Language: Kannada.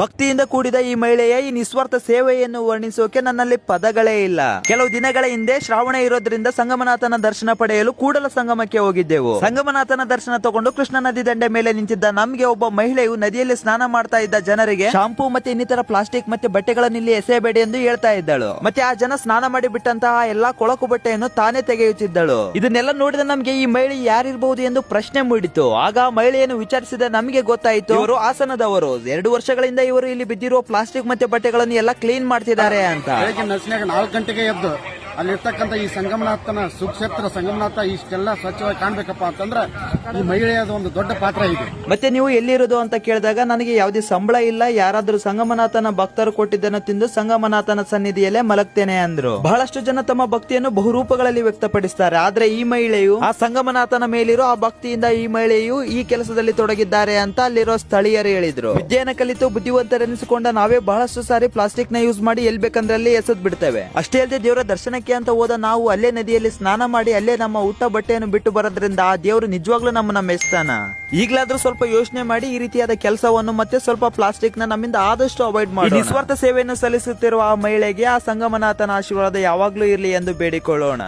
ಭಕ್ತಿಯಿಂದ ಕೂಡಿದ ಈ ಮಹಿಳೆಯ ಈ ನಿಸ್ವಾರ್ಥ ಸೇವೆಯನ್ನು ವರ್ಣಿಸೋಕೆ ನನ್ನಲ್ಲಿ ಪದಗಳೇ ಇಲ್ಲ. ಕೆಲವು ದಿನಗಳ ಹಿಂದೆ ಶ್ರಾವಣ ಇರೋದ್ರಿಂದ ಸಂಗಮನಾಥನ ದರ್ಶನ ಪಡೆಯಲು ಕೂಡಲ ಸಂಗಮಕ್ಕೆ ಹೋಗಿದ್ದೆವು. ಸಂಗಮನಾಥನ ದರ್ಶನ ತಗೊಂಡು ಕೃಷ್ಣ ನದಿ ದಂಡೆ ಮೇಲೆ ನಿಂತಿದ್ದ ನಮ್ಗೆ ಒಬ್ಬ ಮಹಿಳೆಯು ನದಿಯಲ್ಲಿ ಸ್ನಾನ ಮಾಡ್ತಾ ಇದ್ದ ಜನರಿಗೆ ಶಾಂಪೂ ಮತ್ತೆ ಇನ್ನಿತರ ಪ್ಲಾಸ್ಟಿಕ್ ಮತ್ತೆ ಬಟ್ಟೆಗಳನ್ನು ಇಲ್ಲಿ ಎಸೆಯಬೇಡಿ ಎಂದು ಹೇಳ್ತಾ ಇದ್ದಳು. ಮತ್ತೆ ಆ ಜನ ಸ್ನಾನ ಮಾಡಿ ಬಿಟ್ಟಂತಹ ಎಲ್ಲಾ ಕೊಳಕು ಬಟ್ಟೆಯನ್ನು ತಾನೇ ತೆಗೆಯುತ್ತಿದ್ದಳು. ಇದನ್ನೆಲ್ಲ ನೋಡಿದ ನಮ್ಗೆ ಈ ಮಹಿಳೆ ಯಾರಿರಬಹುದು ಎಂದು ಪ್ರಶ್ನೆ ಮೂಡಿತು. ಆಗ ಮಹಿಳೆಯನ್ನು ವಿಚಾರಿಸಿದ ನಮಗೆ ಗೊತ್ತಾಯಿತು, ಇವರು ಹಾಸನದವರು. 2 ವರ್ಷಗಳಿಂದ ಇವರು ಇಲ್ಲಿ ಬಿದ್ದಿರುವ ಪ್ಲಾಸ್ಟಿಕ್ ಮತ್ತೆ ಬಟ್ಟೆಗಳನ್ನು ಎಲ್ಲ ಕ್ಲೀನ್ ಮಾಡ್ತಿದ್ದಾರೆ ಅಂತ. 4 ಗಂಟೆಗೆ ಎದ್ದು ಅಲ್ಲಿರ್ತಕ್ಕಂಥ ಈ ಸಂಗಮನಾಥನ ಸುಕ್ಷೇತ್ರ ಸಂಗಮನಾಥ ಇಷ್ಟೆಲ್ಲ ಸ್ವಚ್ಛವಾಗಿ ಕಾಣ್ಬೇಕಪ್ಪ ಅಂತಂದ್ರೆ ಈ ಮಹಿಳೆಯದ ಒಂದು ದೊಡ್ಡ ಪಾತ್ರ ಇದೆ. ಮತ್ತೆ ನೀವು ಎಲ್ಲಿರೋದು ಅಂತ ಕೇಳಿದಾಗ ನನಗೆ ಯಾವುದೇ ಸಂಬಳ ಇಲ್ಲ, ಯಾರಾದ್ರೂ ಸಂಗಮನಾಥನ ಭಕ್ತರು ಕೊಟ್ಟಿದ್ದನ್ನು ತಿಂದು ಸಂಗಮನಾಥನ ಸನ್ನಿಧಿಯಲ್ಲೇ ಮಲಗ್ತೇನೆ ಅಂದ್ರು. ಬಹಳಷ್ಟು ಜನ ತಮ್ಮ ಭಕ್ತಿಯನ್ನು ಬಹುರೂಪಗಳಲ್ಲಿ ವ್ಯಕ್ತಪಡಿಸ್ತಾರೆ. ಆದ್ರೆ ಈ ಮಹಿಳೆಯು ಆ ಸಂಗಮನಾಥನ ಮೇಲಿರೋ ಆ ಭಕ್ತಿಯಿಂದ ಈ ಮಹಿಳೆಯು ಈ ಕೆಲಸದಲ್ಲಿ ತೊಡಗಿದ್ದಾರೆ ಅಂತ ಅಲ್ಲಿರೋ ಸ್ಥಳೀಯರು ಹೇಳಿದ್ರು. ವಿದ್ಯೆಯನ್ನು ಕಲಿತು ಬುದ್ಧಿವಂತರೆನಿಸಿಕೊಂಡ ನಾವೇ ಬಹಳಷ್ಟು ಸಾರಿ ಪ್ಲಾಸ್ಟಿಕ್ ನ ಯೂಸ್ ಮಾಡಿ ಎಲ್ಲಿ ಬೇಕಂದ್ರೆ ಅಲ್ಲಿ ಎಸೆದ್ ಬಿಡ್ತೇವೆ. ಅಷ್ಟೇ ಅಲ್ಲದೆ ದೇವರ ದರ್ಶನಕ್ಕೆ ಅಂತ ಹೋದ ನಾವು ಅಲ್ಲೇ ನದಿಯಲ್ಲಿ ಸ್ನಾನ ಮಾಡಿ ಅಲ್ಲೇ ನಮ್ಮ ಊಟ ಬಟ್ಟೆಯನ್ನು ಬಿಟ್ಟು ಬರೋದ್ರಿಂದ ಆ ದೇವರು ನಿಜವಾಗ್ಲೂ ನಮ್ಮನ್ನ ಮೆಚ್ತಾನ. ಈಗಲಾದ್ರೂ ಸ್ವಲ್ಪ ಯೋಚನೆ ಮಾಡಿ ಈ ರೀತಿಯಾದ ಕೆಲಸವನ್ನು ಮತ್ತೆ ಸ್ವಲ್ಪ ಪ್ಲಾಸ್ಟಿಕ್ ನ ನಮ್ಮಿಂದ ಆದಷ್ಟು ಅವಾಯ್ಡ್ ಮಾಡಿ ನಿಸ್ವಾರ್ಥ ಸೇವೆಯನ್ನು ಸಲ್ಲಿಸುತ್ತಿರುವ ಆ ಮಹಿಳೆಗೆ ಆ ಸಂಗಮನಾಥನ ಆಶೀರ್ವಾದ ಯಾವಾಗ್ಲೂ ಇರಲಿ ಎಂದು ಬೇಡಿಕೊಳ್ಳೋಣ.